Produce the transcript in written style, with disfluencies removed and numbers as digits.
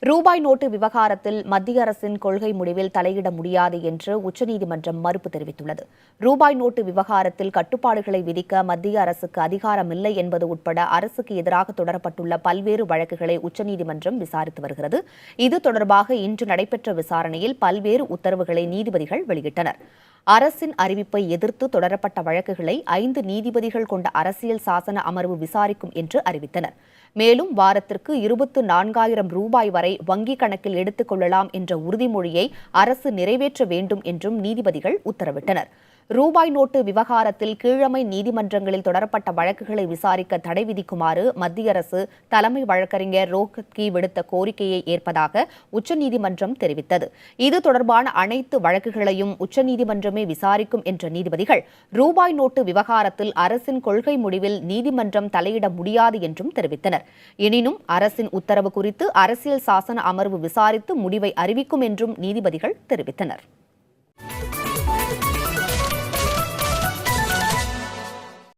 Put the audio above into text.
ரூபாய் நோட்டு விவகாரத்தில் மத்திய அரசின் கொள்கை முடிவில் தலையிட முடியாது என்று உச்சநீதிமன்றம் மறுப்பு தெரிவித்துள்ளது. ரூபாய் நோட்டு விவகாரத்தில் கட்டுப்பாடுகளை விதிக்க மத்திய அரசுக்கு அதிகாரமில்லை என்பது உட்பட அரசுக்கு எதிராக தொடரப்பட்டுள்ள பல்வேறு வழக்குகளை உச்சநீதிமன்றம் விசாரித்து வருகிறது. இது தொடர்பாக இன்று நடைபெற்ற விசாரணையில் பல்வேறு உத்தரவுகளை நீதிபதிகள் வெளியிட்டனர். அரசின் அறிவிப்பை எதிர்த்து தொடரப்பட்ட வழக்குகளை 5 நீதிபதிகள் கொண்ட அரசியல் சாசன அமர்வு விசாரிக்கும் என்று அறிவித்தனர். மேலும் வாரத்திற்கு 24,000 ரூபாய் வரை வங்கிக் கணக்கில் எடுத்துக் கொள்ளலாம் என்ற உறுதிமொழியை அரசு நிறைவேற்ற வேண்டும் என்றும் நீதிபதிகள் உத்தரவிட்டனர். ரூபாய் நோட்டு விவகாரத்தில் கீழமை நீதிமன்றங்களில் தொடரப்பட்ட வழக்குகளை விசாரிக்க தடை விதிக்குமாறு மத்திய அரசு தலைமை வழக்கறிஞர் ரோஹத்கி விடுத்த கோரிக்கையை ஏற்பதாக உச்சநீதிமன்றம் தெரிவித்தது. இது தொடர்பான அனைத்து வழக்குகளையும் உச்சநீதிமன்றமே விசாரிக்கும் என்ற நீதிபதிகள் ரூபாய் நோட்டு விவகாரத்தில் அரசின் கொள்கை முடிவில் நீதிமன்றம் தலையிட முடியாது என்றும் தெரிவித்தனர். எனினும் அரசின் உத்தரவு குறித்து அரசியல் சாசன அமர்வு விசாரித்து முடிவை அறிவிக்கும் என்றும் நீதிபதிகள் தெரிவித்தனர்.